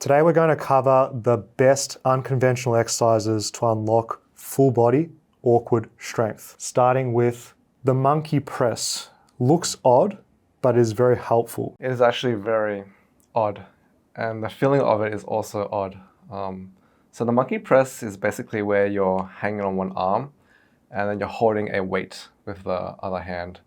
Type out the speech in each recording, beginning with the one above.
Today we're going to cover the best unconventional exercises to unlock full body awkward strength, starting with the monkey press. Looks odd, but is very helpful. It is actually very odd, and the feeling of it is also odd. So the monkey press is basically where you're hanging on one arm and then you're holding a weight with the other hand.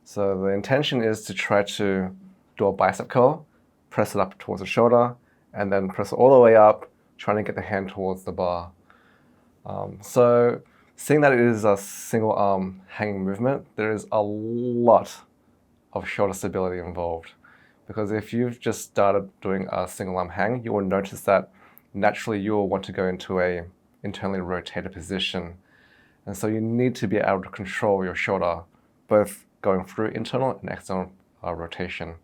So the intention is to try to do a bicep curl, press it up towards the shoulder, and then press it all the way up, trying to get the hand towards the bar. So seeing that it is a single arm hanging movement, there is a lot of shoulder stability involved. Because if you've just started doing a single arm hang, you will notice that naturally you will want to go into a internally rotated position. And so you need to be able to control your shoulder, both going through internal and external rotation.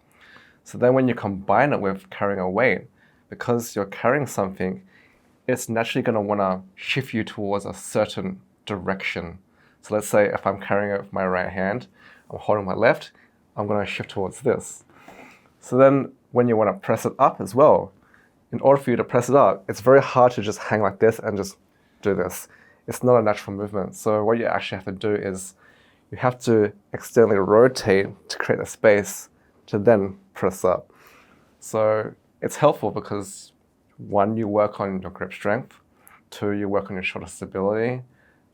So then when you combine it with carrying a weight, because you're carrying something, it's naturally going to want to shift you towards a certain direction. So let's say if I'm carrying it with my right hand, I'm holding my left, I'm going to shift towards this. So then when you want to press it up as well, in order for you to press it up, it's very hard to just hang like this and just do this. It's not a natural movement. So what you actually have to do is you have to externally rotate to create a space to then press up. So it's helpful because 1, you work on your grip strength, 2, you work on your shoulder stability,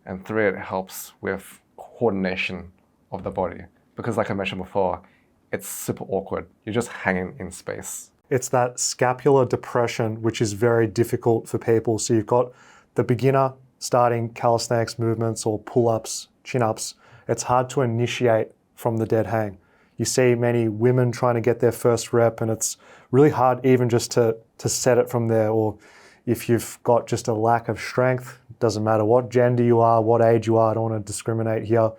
and 3, it helps with coordination of the body. Because like I mentioned before, it's super awkward. You're just hanging in space. It's that scapular depression, which is very difficult for people. So you've got the beginner starting calisthenics movements or pull-ups, chin-ups. It's hard to initiate from the dead hang. You see many women trying to get their first rep, and it's really hard even just to set it from there. Or if you've got just a lack of strength, doesn't matter what gender you are, what age you are, I don't want to discriminate here,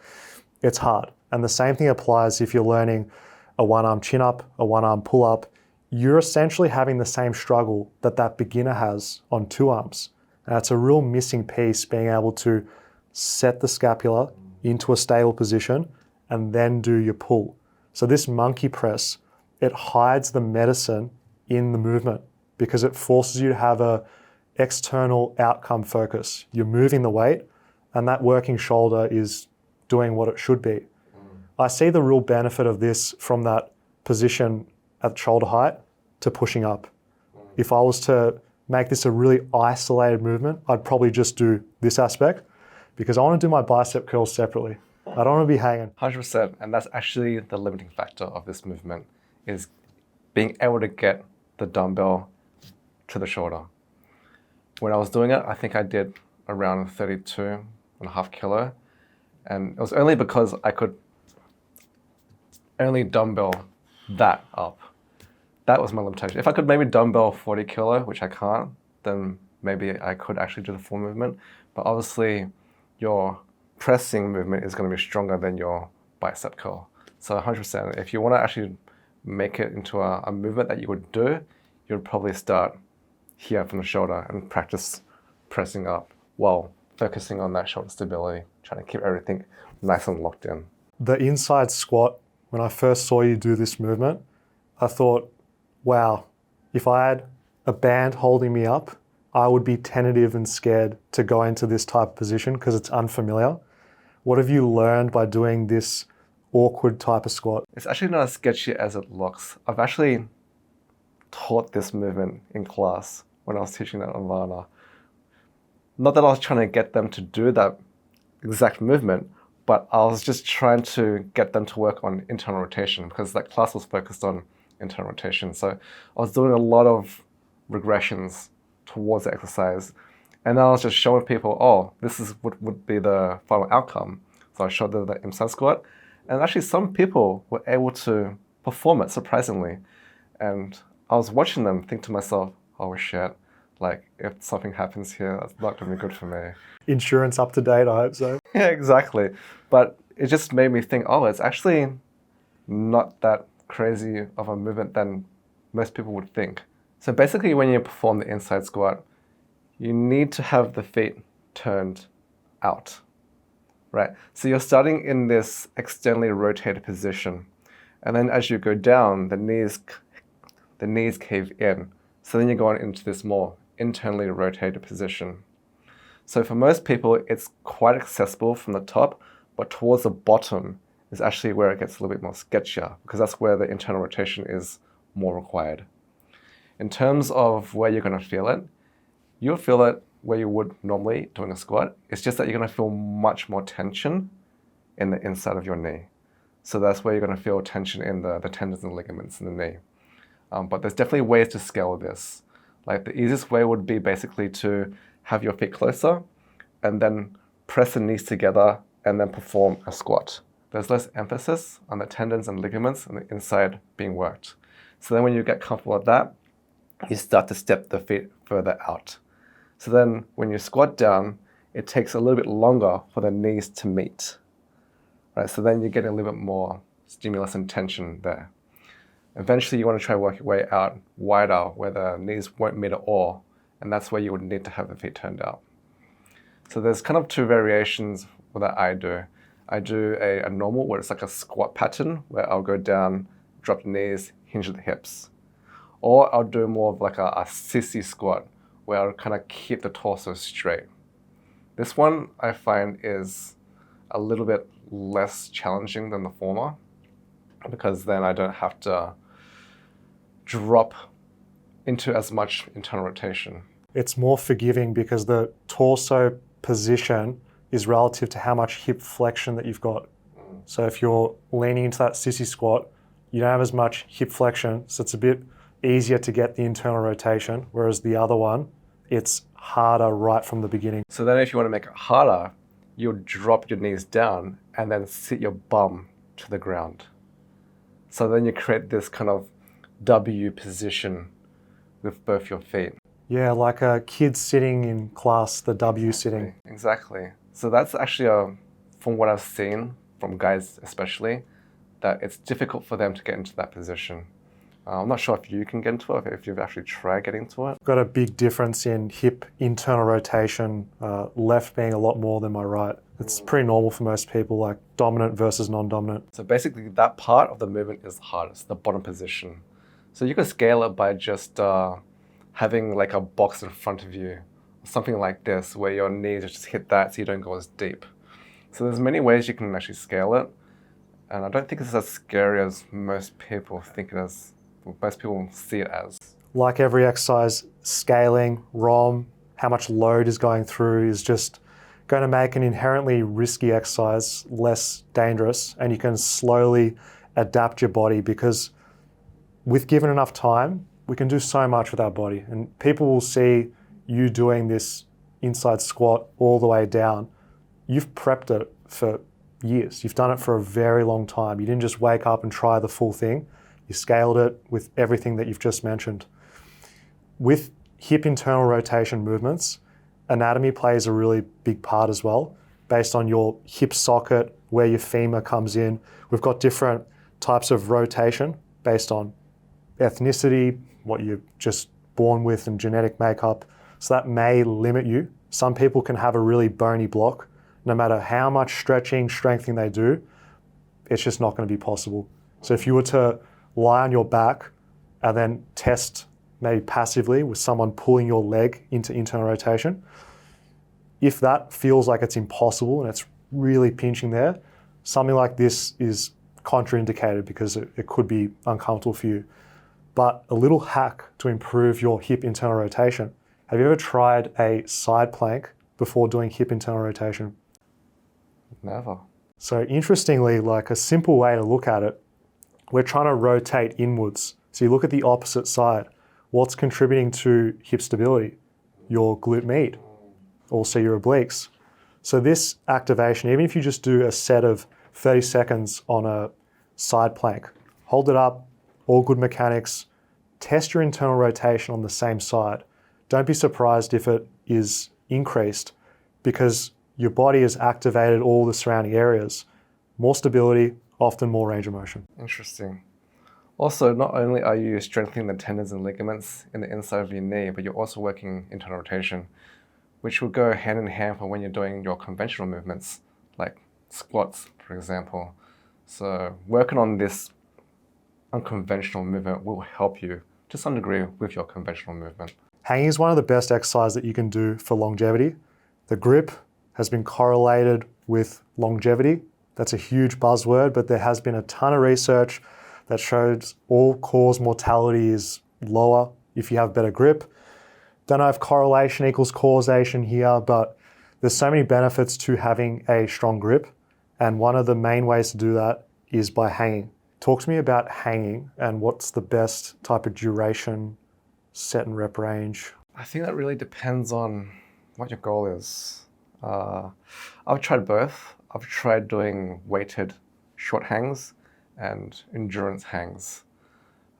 it's hard. And the same thing applies if you're learning a one-arm chin-up, a one-arm pull-up. You're essentially having the same struggle that beginner has on 2 arms. And that's a real missing piece, being able to set the scapula into a stable position and then do your pull. So this monkey press, it hides the medicine in the movement because it forces you to have a external outcome focus. You're moving the weight and that working shoulder is doing what it should be. I see the real benefit of this from that position at shoulder height to pushing up. If I was to make this a really isolated movement, I'd probably just do this aspect because I want to do my bicep curls separately. I don't want to be hanging. 100%, and that's actually the limiting factor of this movement, is being able to get the dumbbell to the shoulder. When I was doing it, I think I did around 32.5 kilo, and it was only because I could only dumbbell that up. That was my limitation. If I could maybe dumbbell 40 kilo, which I can't, then maybe I could actually do the full movement. But obviously, your pressing movement is going to be stronger than your bicep curl. So 100%, if you want to actually make it into a movement that you would do, you would probably start here from the shoulder and practice pressing up while focusing on that shoulder stability, trying to keep everything nice and locked in. The inside squat, when I first saw you do this movement, I thought, wow, if I had a band holding me up, I would be tentative and scared to go into this type of position because it's unfamiliar. What have you learned by doing this awkward type of squat? It's actually not as sketchy as it looks. I've actually taught this movement in class when I was teaching at Avana. Not that I was trying to get them to do that exact movement, but I was just trying to get them to work on internal rotation because that class was focused on internal rotation. So I was doing a lot of regressions towards the exercise. And I was just showing people, oh, this is what would be the final outcome. So I showed them the inside squat. And actually some people were able to perform it surprisingly. And I was watching them think to myself, oh shit, like if something happens here, that's not gonna be good for me. Insurance up to date, I hope so. Yeah, exactly. But it just made me think, oh, it's actually not that crazy of a movement than most people would think. So basically when you perform the inside squat, you need to have the feet turned out, right? So you're starting in this externally rotated position. And then as you go down, the knees cave in. So then you're going into this more internally rotated position. So for most people, it's quite accessible from the top, but towards the bottom is actually where it gets a little bit more sketchier, because that's where the internal rotation is more required. In terms of where you're going to feel it, you'll feel it where you would normally doing a squat. It's just that you're going to feel much more tension in the inside of your knee. So that's where you're going to feel tension in the tendons and ligaments in the knee. But there's definitely ways to scale this. Like the easiest way would be basically to have your feet closer and then press the knees together and then perform a squat. There's less emphasis on the tendons and ligaments on the inside being worked. So then when you get comfortable with that, you start to step the feet further out. So then when you squat down, it takes a little bit longer for the knees to meet. Right? So then you get a little bit more stimulus and tension there. Eventually you want to try to work your way out wider where the knees won't meet at all, and that's where you would need to have the feet turned out. So there's kind of two variations that I do. I do a normal where it's like a squat pattern where I'll go down, drop the knees, hinge the hips. Or I'll do more of like a sissy squat where I'll kind of keep the torso straight. This one I find is a little bit less challenging than the former, because then I don't have to drop into as much internal rotation. It's more forgiving because the torso position is relative to how much hip flexion that you've got. So if you're leaning into that sissy squat, you don't have as much hip flexion, so it's a bit easier to get the internal rotation, whereas the other one, it's harder right from the beginning. So then if you want to make it harder, you'll drop your knees down and then sit your bum to the ground. So then you create this kind of W position with both your feet. Yeah, like a kid sitting in class, the W sitting. Exactly. So that's actually, from what I've seen, from guys especially, that it's difficult for them to get into that position. I'm not sure if you can get into it, if you've actually tried getting into it. Got a big difference in hip internal rotation, left being a lot more than my right. It's pretty normal for most people, like dominant versus non-dominant. So basically that part of the movement is the hardest, the bottom position. So you can scale it by just having like a box in front of you, something like this, where your knees just hit that so you don't go as deep. So there's many ways you can actually scale it. And I don't think it's as scary as most people think it is. Most people see it as. Like every exercise, scaling, ROM, how much load is going through is just going to make an inherently risky exercise less dangerous, and you can slowly adapt your body, because with given enough time, we can do so much with our body. And people will see you doing this inside squat all the way down. You've prepped it for years. You've done it for a very long time. You didn't just wake up and try the full thing. You scaled it with everything that you've just mentioned. With hip internal rotation movements, anatomy plays a really big part as well, based on your hip socket, where your femur comes in. We've got different types of rotation based on ethnicity, what you're just born with, and genetic makeup. So that may limit you. Some people can have a really bony block. No matter how much stretching, strengthening they do, it's just not going to be possible. So if you were to lie on your back and then test maybe passively with someone pulling your leg into internal rotation, if that feels like it's impossible and it's really pinching there, something like this is contraindicated because it could be uncomfortable for you. But a little hack to improve your hip internal rotation. Have you ever tried a side plank before doing hip internal rotation? Never. So interestingly, like a simple way to look at it, we're trying to rotate inwards. So you look at the opposite side. What's contributing to hip stability? Your glute med, also your obliques. So this activation, even if you just do a set of 30 seconds on a side plank, hold it up, all good mechanics, test your internal rotation on the same side. Don't be surprised if it is increased, because your body has activated all the surrounding areas. More stability, often more range of motion. Interesting. Also, not only are you strengthening the tendons and ligaments in the inside of your knee, but you're also working internal rotation, which will go hand in hand for when you're doing your conventional movements, like squats, for example. So working on this unconventional movement will help you to some degree with your conventional movement. Hanging is one of the best exercises that you can do for longevity. The grip has been correlated with longevity. That's a huge buzzword, but there has been a ton of research that shows all-cause mortality is lower if you have better grip. Don't know if correlation equals causation here, but there's so many benefits to having a strong grip. And one of the main ways to do that is by hanging. Talk to me about hanging and what's the best type of duration, set and rep range. I think that really depends on what your goal is. I've tried both. I've tried doing weighted short hangs and endurance hangs.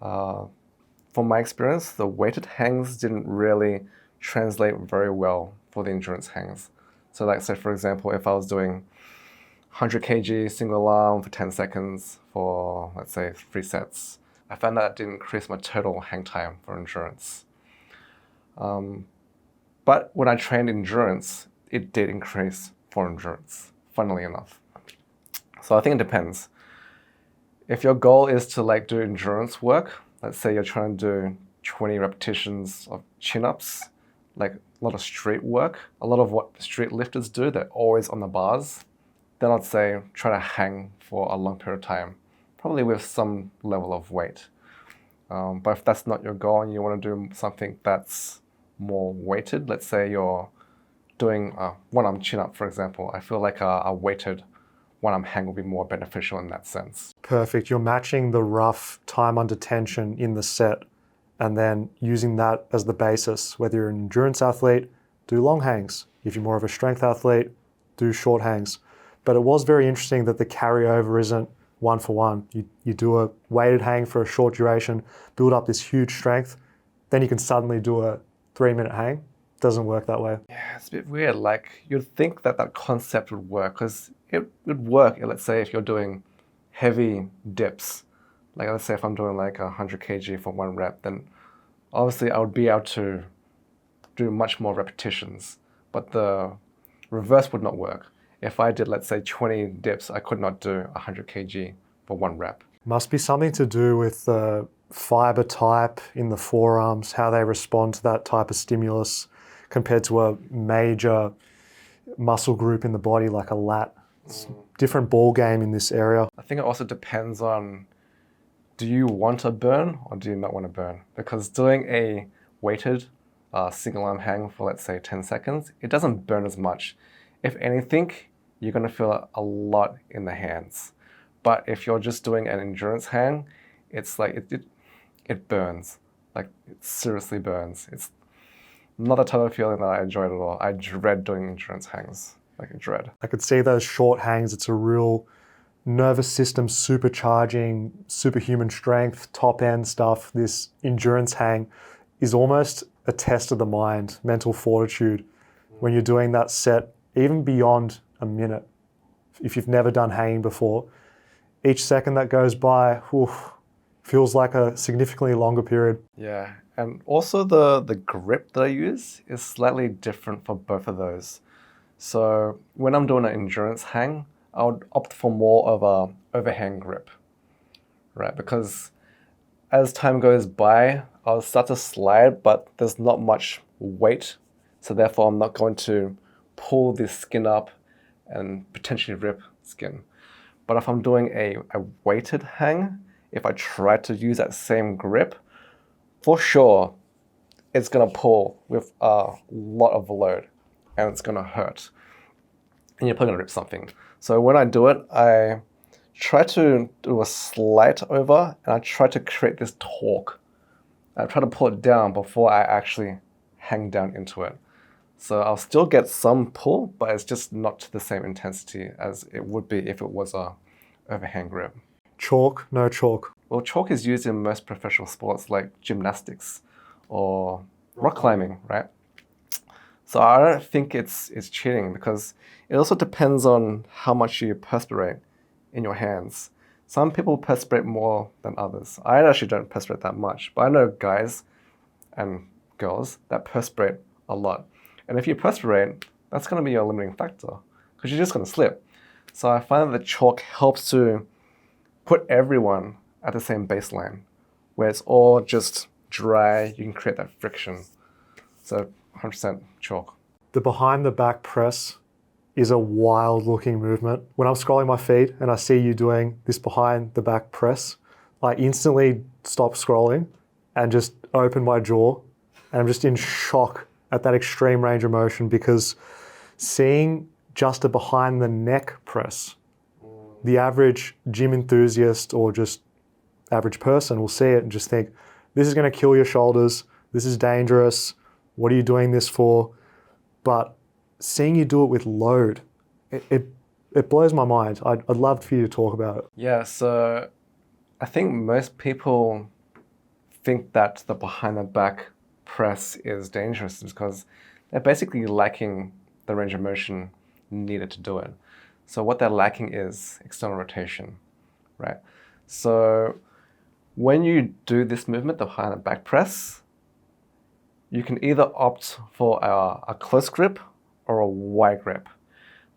From my experience, the weighted hangs didn't really translate very well for the endurance hangs. So like say for example, if I was doing 100 kg single arm for 10 seconds for let's say 3 sets, I found that didn't increase my total hang time for endurance. But when I trained endurance, it did increase for endurance, funnily enough. So I think it depends. If your goal is to like do endurance work, let's say you're trying to do 20 repetitions of chin-ups, like a lot of street work, a lot of what street lifters do, they're always on the bars, then I'd say try to hang for a long period of time, probably with some level of weight. But if that's not your goal and you want to do something that's more weighted, let's say you're doing a one-arm chin-up, for example, I feel like a weighted one-arm hang will be more beneficial in that sense. Perfect. You're matching the rough time under tension in the set and then using that as the basis. Whether you're an endurance athlete, do long hangs. If you're more of a strength athlete, do short hangs. But it was very interesting that the carryover isn't one for one. You do a weighted hang for a short duration, build up this huge strength, then you can suddenly do a 3-minute hang. Doesn't work that way. Yeah, it's a bit weird. Like you'd think that that concept would work because it would work. Let's say if you're doing heavy dips, like let's say if I'm doing like 100 kg for 1 rep, then obviously I would be able to do much more repetitions, but the reverse would not work. If I did, let's say 20 dips, I could not do 100 kg for 1 rep. Must be something to do with the fiber type in the forearms, how they respond to that type of stimulus compared to a major muscle group in the body like a lat. It's a different ball game in this area. I think it also depends on, do you want to burn or do you not want to burn? Because doing a weighted single arm hang for let's say 10 seconds, it doesn't burn as much. If anything, you're going to feel a lot in the hands. But if you're just doing an endurance hang, it's like it burns. Like it seriously burns. It's not the type of feeling that I enjoy at all. I dread doing endurance hangs. Like a dread. I could see those short hangs. It's a real nervous system supercharging, superhuman strength, top end stuff. This endurance hang is almost a test of the mind, mental fortitude. When you're doing that set, even beyond a minute, if you've never done hanging before, each second that goes by, feels like a significantly longer period. Yeah, and also the grip that I use is slightly different for both of those. So when I'm doing an endurance hang, I would opt for more of a overhand grip, right? Because as time goes by, I'll start to slide, but there's not much weight. So therefore, I'm not going to pull this skin up and potentially rip skin. But if I'm doing a weighted hang, if I try to use that same grip, for sure, it's gonna pull with a lot of load and it's gonna hurt. And you're probably gonna rip something. So when I do it, I try to do a slight over and I try to create this torque. I try to pull it down before I actually hang down into it. So I'll still get some pull, but it's just not to the same intensity as it would be if it was a overhand grip. Chalk, no chalk. Well, chalk is used in most professional sports like gymnastics or rock climbing, right? So I don't think it's cheating because it also depends on how much you perspirate in your hands. Some people perspirate more than others. I actually don't perspirate that much, but I know guys and girls that perspirate a lot. And if you perspirate, that's going to be your limiting factor because you're just going to slip. So I find that the chalk helps to put everyone at the same baseline, where it's all just dry, you can create that friction. So 100% chalk. The behind the back press is a wild looking movement. When I'm scrolling my feed and I see you doing this behind the back press, I instantly stop scrolling and just open my jaw. And I'm just in shock at that extreme range of motion, because seeing just a behind the neck press, the average gym enthusiast or just average person will see it and just think, this is going to kill your shoulders. This is dangerous. What are you doing this for? But seeing you do it with load, it blows my mind. I'd love for you to talk about it. Yeah, so I think most people think that the behind the back press is dangerous because they're basically lacking the range of motion needed to do it. So what they're lacking is external rotation, right? So when you do this movement, the behind the back press, you can either opt for a close grip or a wide grip.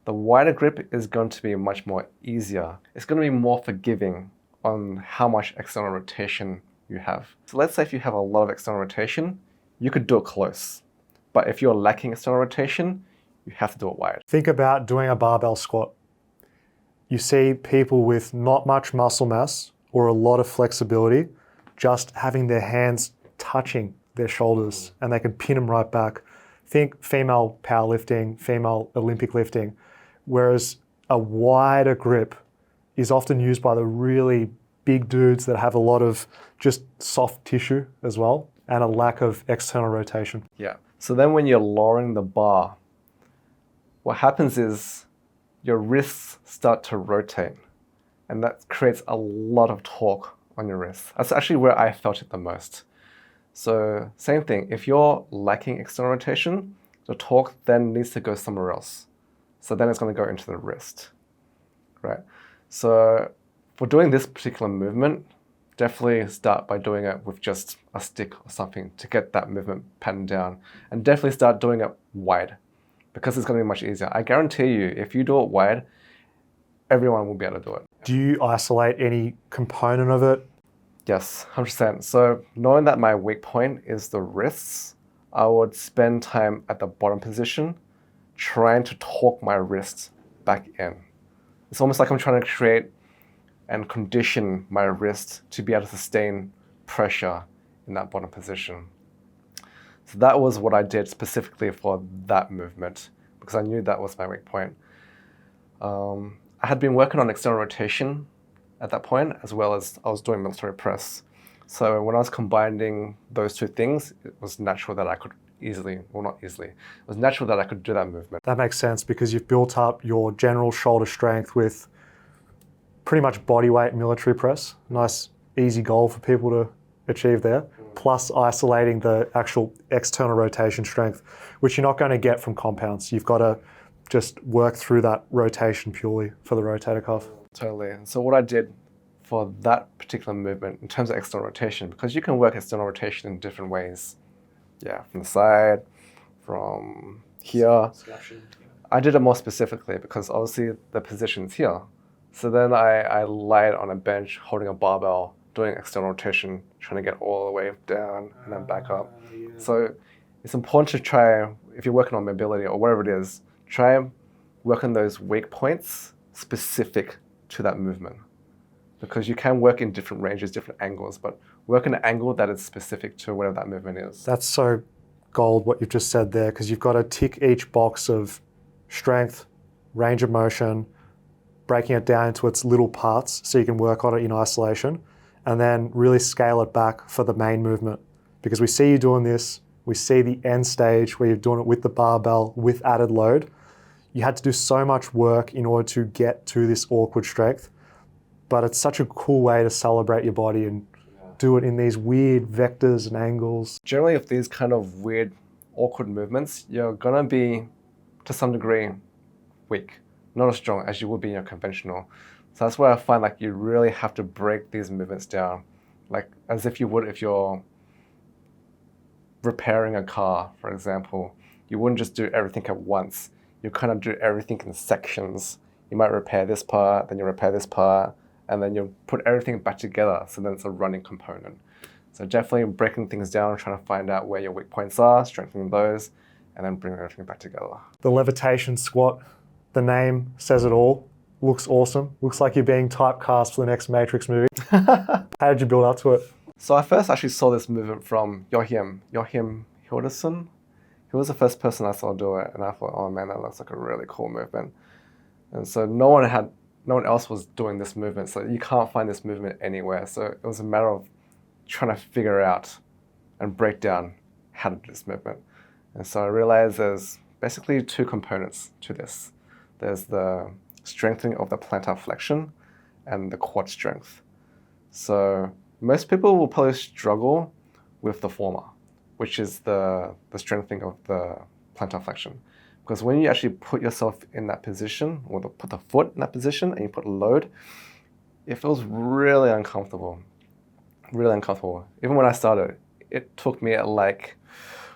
The wider grip is going to be much more easier. It's going to be more forgiving on how much external rotation you have. So let's say if you have a lot of external rotation, you could do it close. But if you're lacking external rotation, you have to do it wide. Think about doing a barbell squat. You see people with not much muscle mass or a lot of flexibility just having their hands touching their shoulders and they can pin them right back. Think female powerlifting, female Olympic lifting, whereas a wider grip is often used by the really big dudes that have a lot of just soft tissue as well and a lack of external rotation. Yeah. So then when you're lowering the bar, what happens is your wrists start to rotate, and that creates a lot of torque on your wrists. That's actually where I felt it the most. So same thing, if you're lacking external rotation, the torque then needs to go somewhere else. So then it's going to go into the wrist, right? So for doing this particular movement, definitely start by doing it with just a stick or something to get that movement pattern down, and definitely start doing it wide because it's going to be much easier. I guarantee you, if you do it wide, everyone will be able to do it. Do you isolate any component of it? Yes, 100%. So knowing that my weak point is the wrists, I would spend time at the bottom position trying to torque my wrists back in. It's almost like I'm trying to create and condition my wrist to be able to sustain pressure in that bottom position. So that was what I did specifically for that movement because I knew that was my weak point. I had been working on external rotation at that point, as well as I was doing military press. So when I was combining those two things, it was natural that I could it was natural that I could do that movement. That makes sense because you've built up your general shoulder strength with pretty much body weight military press. Nice, easy goal for people to achieve there. Plus isolating the actual external rotation strength, which you're not going to get from compounds. You've got to just work through that rotation purely for the rotator cuff. Totally. So what I did for that particular movement in terms of external rotation, because you can work external rotation in different ways. Yeah, from the side, from here. I did it more specifically because obviously the position's here. So then I lied on a bench holding a barbell, doing external rotation, trying to get all the way down and then back up. Yeah. So it's important to try, if you're working on mobility or whatever it is, try and work on those weak points specific to that movement. Because you can work in different ranges, different angles, but work in an angle that is specific to whatever that movement is. That's so gold what you've just said there, because you've got to tick each box of strength, range of motion, breaking it down into its little parts so you can work on it in isolation, and then really scale it back for the main movement. Because we see you doing this, we see the end stage where you're doing it with the barbell with added load. You had to do so much work in order to get to this awkward strength, but it's such a cool way to celebrate your body and do it in these weird vectors and angles. Generally, with these kind of weird, awkward movements, you're gonna be, to some degree, weak. Not as strong as you would be in your conventional. So that's where I find like you really have to break these movements down, like as if you would if you're repairing a car, for example. You wouldn't just do everything at once. You kind of do everything in sections. You might repair this part, then you repair this part, and then you put everything back together, so then it's a running component. So definitely breaking things down, trying to find out where your weak points are, strengthening those, and then bringing everything back together. The levitation squat, the name says it all. Looks awesome. Looks like you're being typecast for the next Matrix movie. How did you build up to it? So I first actually saw this movement from Joachim Hilderson. He was the first person I saw do it, and I thought, oh man, that looks like a really cool movement. And so no one else was doing this movement, so you can't find this movement anywhere. So it was a matter of trying to figure out and break down how to do this movement. And so I realized there's basically two components to this. There's the strengthening of the plantar flexion and the quad strength. So most people will probably struggle with the former, which is the strengthening of the plantar flexion. Because when you actually put yourself in that position, or put the foot in that position and you put a load, it feels really uncomfortable. Really uncomfortable. Even when I started, it took me like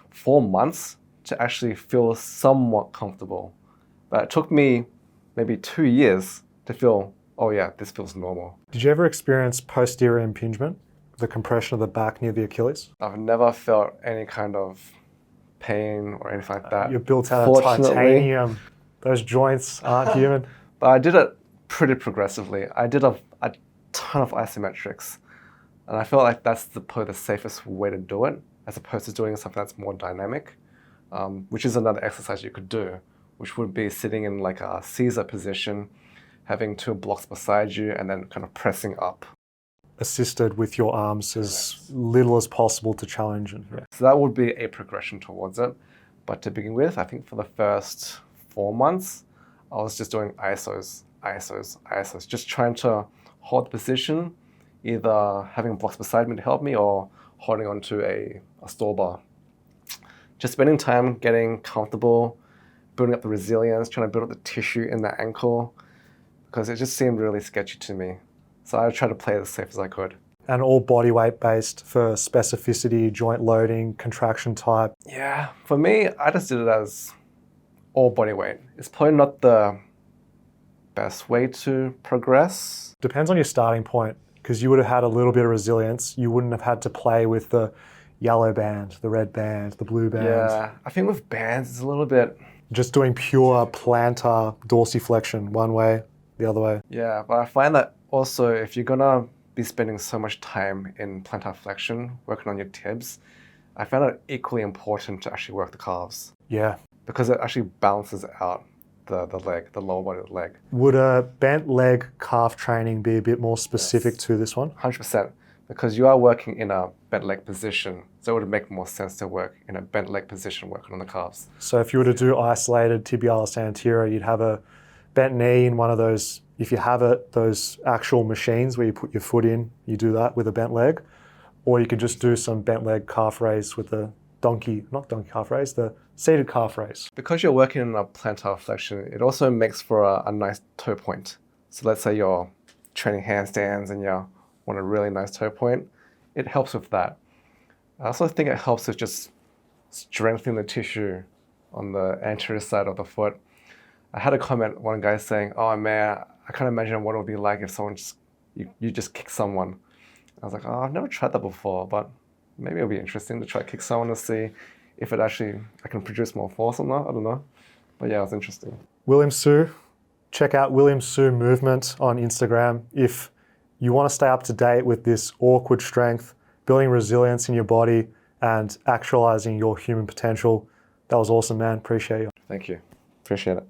4 months to actually feel somewhat comfortable. But it took me maybe 2 years to feel, oh yeah, this feels normal. Did you ever experience posterior impingement, the compression of the back near the Achilles? I've never felt any kind of pain or anything like that. You're built out of titanium. Those joints aren't human. But I did it pretty progressively. I did a ton of isometrics. And I feel like that's probably the safest way to do it, as opposed to doing something that's more dynamic, which is another exercise you could do, which would be sitting in like a Caesar position, having 2 blocks beside you, and then kind of pressing up. Assisted with your arms as little as possible to challenge it. Yeah. So that would be a progression towards it. But to begin with, I think for the first 4 months, I was just doing ISOs, just trying to hold the position, either having blocks beside me to help me or holding onto a store bar. Just spending time getting comfortable, building up the resilience, trying to build up the tissue in the ankle, because it just seemed really sketchy to me. So I tried to play it as safe as I could. And all body weight based for specificity, joint loading, contraction type. Yeah, for me, I just did it as all body weight. It's probably not the best way to progress. Depends on your starting point, because you would have had a little bit of resilience. You wouldn't have had to play with the yellow band, the red band, the blue band. Yeah, I think with bands, it's a little bit... Just doing pure plantar dorsiflexion one way, the other way. Yeah, but I find that also if you're gonna be spending so much time in plantar flexion, working on your tibs, I found it equally important to actually work the calves. Yeah. Because it actually balances out the leg, the lower body of the leg. Would a bent leg calf training be a bit more specific to this one? 100%. Because you are working in a bent leg position, so it would make more sense to work in a bent leg position working on the calves. So if you were to do isolated tibialis anterior, you'd have a bent knee in one of those, if you have it, those actual machines where you put your foot in, you do that with a bent leg. Or you could just do some bent leg calf raise with the not donkey calf raise, the seated calf raise. Because you're working in a plantar flexion, it also makes for a nice toe point. So let's say you're training handstands and you want a really nice toe point, it helps with that. I also think it helps with just strengthening the tissue on the anterior side of the foot. I had a comment, one guy saying, oh man, I can't imagine what it would be like if someone you just kick someone. I was like, oh, I've never tried that before, but maybe it'll be interesting to try to kick someone to see if I can produce more force or not, I don't know. But yeah, it was interesting. William Su, check out William Su Movement on Instagram if you want to stay up to date with this awkward strength, building resilience in your body and actualizing your human potential. That was awesome, man. Appreciate you. Thank you. Appreciate it.